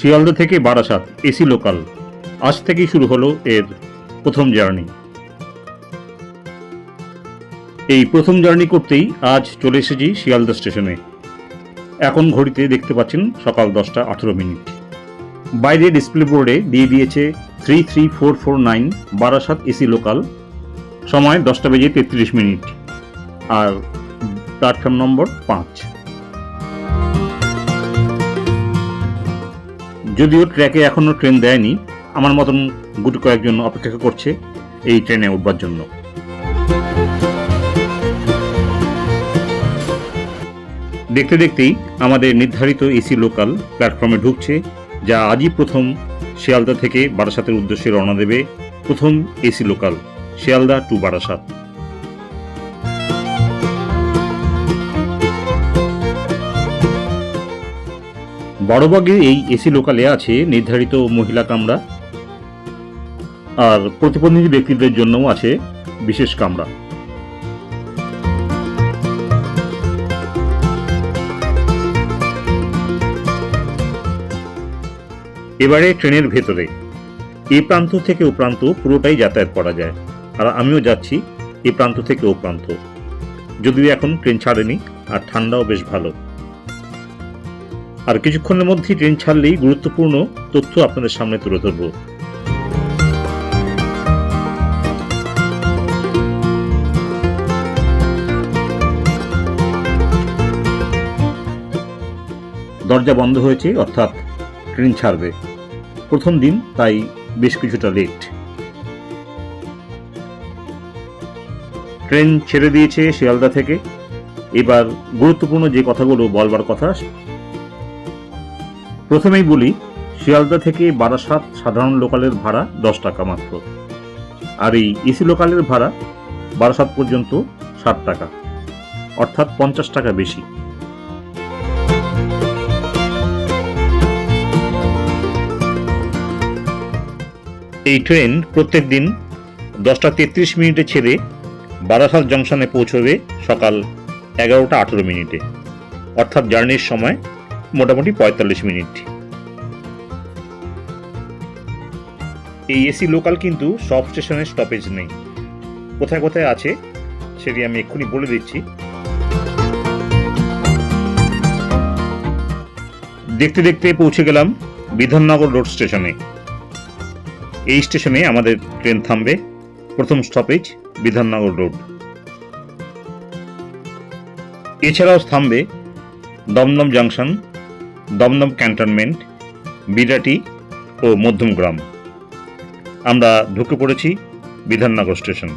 শিয়ালদা থেকে Barasat AC local আজ থেকেই শুরু হলো এর প্রথম জার্নি। এই প্রথম জার্নি করতেই আজ চলে এসেছি শিয়ালদা স্টেশনে। এখন ঘড়িতে দেখতে পাচ্ছেন সকাল 10:18। বাইরে ডিসপ্লে বোর্ডে দিয়ে দিয়েছে 33449 বারাসাত এসি লোকাল, সময় 10:33 আর প্ল্যাটফর্ম নম্বর 5। যদিও ট্র্যাকে এখনো ট্রেন দেয়নি, আমার মতন গুটি কয়েকজন অপেক্ষা করছে এই ট্রেনে উঠবার জন্য। দেখতে দেখতেই আমাদের নির্ধারিত এসি লোকাল প্ল্যাটফর্মে ঢুকছে, যা আজই প্রথম শিয়ালদা থেকে বারাসাতের উদ্দেশ্যে রওনা দেবে। প্রথম AC local Sealdah to Barasat. বড়বাগে এই এসি লোকালে আছে নির্ধারিত মহিলা কামরা, আর প্রতিবন্ধী ব্যক্তিদের জন্যও আছে বিশেষ কামরা। এবারে ট্রেনের ভেতরে এ প্রান্ত থেকে ও প্রান্ত পুরোটাই যাতায়াত করা যায়, আর আমিও যাচ্ছি এ প্রান্ত থেকে ও প্রান্ত। যদিও এখন ট্রেন ছাড়েনি আর ঠান্ডাও বেশ ভালো। আর কিছুক্ষণের মধ্যেই ট্রেন ছাড়লেই গুরুত্বপূর্ণ তথ্য আপনাদের সামনে তুলে ধরব। দরজা বন্ধ হয়েছে, অর্থাৎ ট্রেন ছাড়বে। প্রথম দিন, তাই বেশ কিছুটা লেট। ট্রেন ছেড়ে দিয়েছে শিয়ালদা থেকে। এবার গুরুত্বপূর্ণ যে কথাগুলো বলবার কথা প্রথমেই বলি। শিয়ালদা থেকে বারাসাত সাধারণ লোকালের ভাড়া 10 টাকা মাত্র, আর এই এসি লোকালের ভাড়া বারাসাত পর্যন্ত 60 টাকা, অর্থাৎ 50 টাকা বেশি। এই ট্রেন প্রত্যেক দিন 10:33 ছেড়ে বারাসাত জংশনে পৌঁছবে সকাল 11:18, অর্থাৎ জার্নির সময় মোটামুটি 45 মিনিট। এই এসি লোকাল কিন্তু সব স্টেশনে স্টপেজ নেই, কোথায় কোথায় আছে সেটি আমি এক্ষুনি বলে দিচ্ছি। দেখতে দেখতে পৌঁছে গেলাম বিধাননগর রোড স্টেশনে। এই স্টেশনে আমাদের ট্রেন থামবে। প্রথম স্টপেজ বিধাননগর রোড। এছাড়াও থামবে দমদম জাংশন, দমদম ক্যান্টনমেন্ট, বিরাটি ও মধ্যমগ্রাম। আমরা ঢুকে পড়েছি বিধাননগর স্টেশন।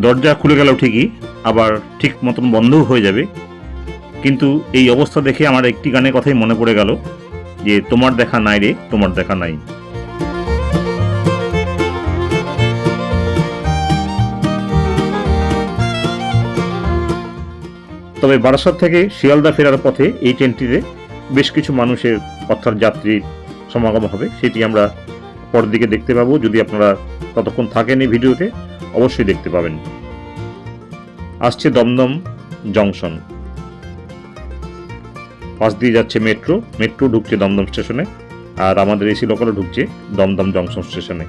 দরজা খুলে গেল ঠিকই, আবার ঠিক মতন বন্ধও হয়ে যাবে। কিন্তু এই অবস্থা দেখে আমার একটি গানের কথাই মনে পড়ে গেল, যে তোমার দেখা নাই রে, তোমার দেখা নাই। তবে বারাসাত থেকে শিয়ালদা ফেরার পথে এই ট্রেনটিতে বেশ কিছু মানুষের, অর্থাৎ যাত্রীর সমাগম হবে। সেটি আমরা পরের দিকে দেখতে পাবো। যদি আপনারা ততক্ষণ থাকেন এই ভিডিওতে, অবশ্যই দেখতে পাবেন। আসছে দমদম জংশন, পাশ দিয়ে যাচ্ছে মেট্রো। মেট্রো ঢুকছে দমদম স্টেশনে, আর আমাদের এসি লোকালও ঢুকছে দমদম জংশন স্টেশনে।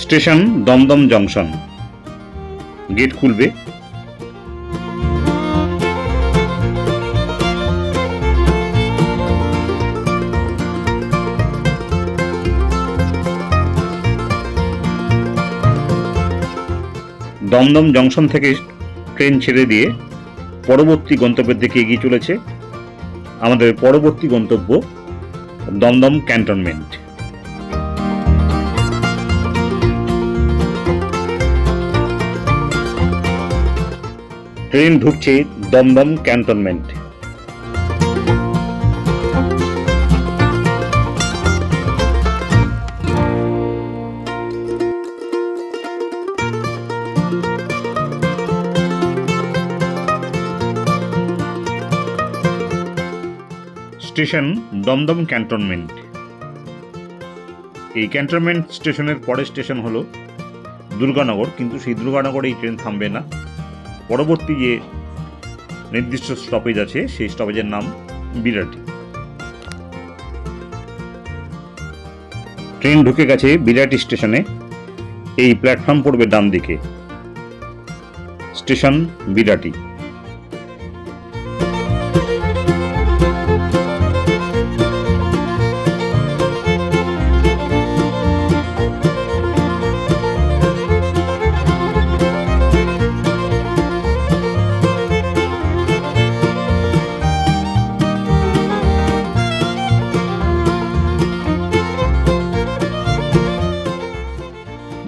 Station Dum Dum junction. গেট খুলবে। দমদম জংশন থেকে ট্রেন ছেড়ে দিয়ে পরবর্তী গন্তব্যের দিকে এগিয়ে চলেছে। আমাদের পরবর্তী গন্তব্য দমদম ক্যান্টনমেন্ট। ট্রেন ঢুকছে Dum Dum cantonment. Station Dum Dum cantonment. এই ক্যান্টনমেন্ট স্টেশনের পরের স্টেশন হলো দুর্গানগর, কিন্তু সেই দুর্গানগরে এই ট্রেন থামবে না। পরবর্তী যে নির্দিষ্ট স্টপেজ আছে সেই স্টপেজের নাম বিরাটি। ট্রেন ঢুকে গেছে বিরাটি স্টেশনে। এই প্ল্যাটফর্ম পড়বে ডান দিকে। স্টেশন বিরাটি।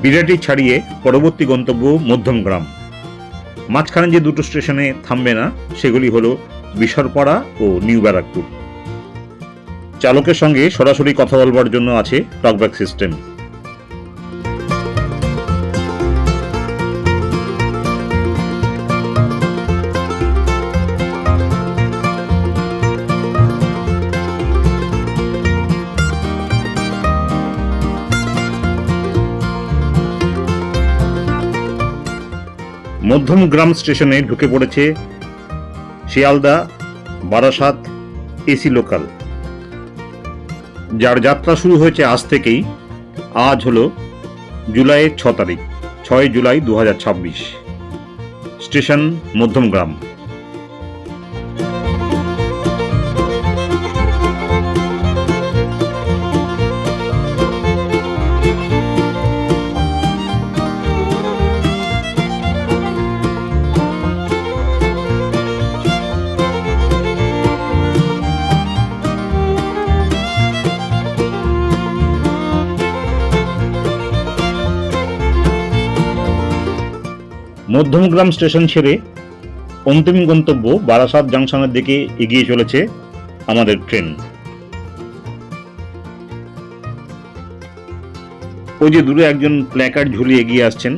বিরাটি ছাড়িয়ে পরবর্তী গন্তব্য মধ্যমগ্রাম। মাঝখানে যে দুটো স্টেশনে থামবে না সেগুলি হলো বিশরপাড়া ও নিউ ব্যারাকপুর। চালকের সঙ্গে সরাসরি কথা বলবার জন্য আছে টকব্যাক সিস্টেম। মধ্যমগ্রাম স্টেশনে ঢুকে পড়েছে শিয়ালদা বারাসাত এসি লোকাল, যার যাত্রা শুরু হয়েছে আজ থেকেই। আজ হলো জুলাইয়ের 6 তারিখ, 6 জুলাই 2026। স্টেশন মধ্যমগ্রাম। মধ্যমগ্রাম স্টেশন ছেড়ে অন্তিম গন্তব্য বারাসাত জংশনের দিকে এগিয়ে চলেছে আমাদের ট্রেন। ওই যে দূরে একজন প্ল্যাকার্ড ঝুলিয়ে এগিয়ে আসছেন,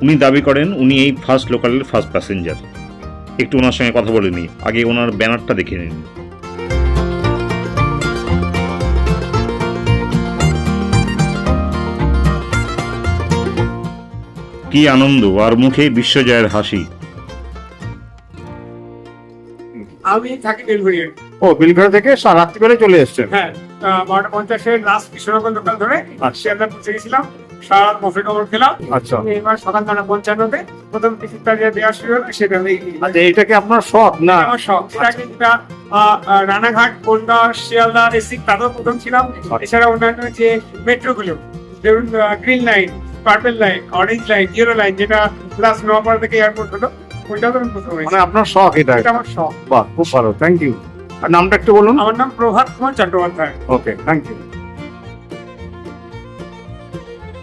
উনি দাবি করেন উনি এই ফার্স্ট লোকালের ফার্স্ট প্যাসেঞ্জার। একটু ওনার সঙ্গে কথা বলে নিই, আগে ওনার ব্যানারটা দেখে নিন। কি আনন্দ, আর মুখে বিশ্বজয়ের হাসি। আমি থাকি বেলঘড়িয়া। ও, বেলঘড়িয়া থেকে রাত্রিবেলা চলে এসছেন? হ্যাঁ, 12:50 লাস্ট কৃষ্ণনগর লোকাল ধরে শিয়ালদা পৌঁছে গেছিলাম। সারা রাত মফিল খবর খেলাম। আচ্ছা, এবার সকাল 9:55-তে প্রথম টিকিটটা যে দেওয়া শুরু হলো সেটা হয়ে গেল। আচ্ছা, এটা কি আপনার শখ না? আমার শখ। এর আগে রানাঘাট, বনগাঁ, শিয়ালদা এসি তাতেও প্রথম ছিলাম। এছাড়া অন্যান্য যে মেট্রোগুলো, যেমন green line, purple line, orange line, yellow line, যেটা ক্লাস 9 থেকে এয়ারপোর্ট হলো, ওইটাও আমি প্রথম হয়েছি। মানে আপনার শখ এটা? এটা আমার শখ। বাহ, খুব ভালো, থ্যাংক ইউ। আর নামটা একটু বলুন। আমার নাম প্রভাত কুমার চট্টোপাধ্যায়। ওকে, থ্যাংক ইউ।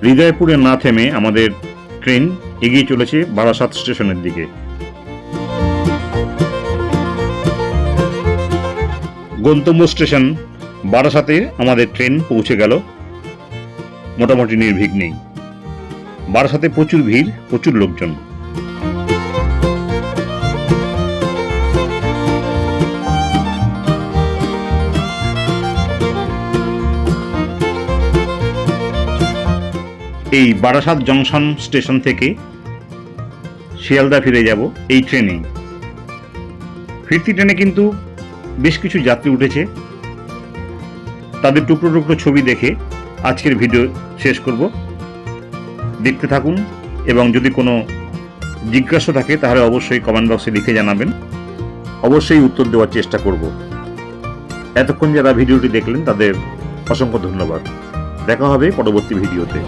হৃদয়পুরে না থেমে আমাদের ট্রেন এগিয়ে চলেছে বারাসাত স্টেশনের দিকে। গন্তব্য স্টেশন বারাসাতে আমাদের ট্রেন পৌঁছে গেল মোটামুটি নির্বিঘ্নেই। বারাসাতে প্রচুর ভিড়, প্রচুর লোকজন। এই বারাসাত জংশন স্টেশন থেকে শিয়ালদা ফিরে যাব এই ট্রেনেই। ফিরতি ট্রেনে কিন্তু বেশ কিছু যাত্রী উঠেছে, তাদের টুকরো টুকরো ছবি দেখে আজকের ভিডিও শেষ করব। দেখতে থাকুন, এবং যদি কোনো জিজ্ঞাসা থাকে তাহলে অবশ্যই কমেন্ট বক্সে লিখে জানাবেন, অবশ্যই উত্তর দেওয়ার চেষ্টা করব। এতক্ষণ যারা ভিডিওটি দেখলেন তাদের অসংখ্য ধন্যবাদ। দেখা হবে পরবর্তী ভিডিওতে।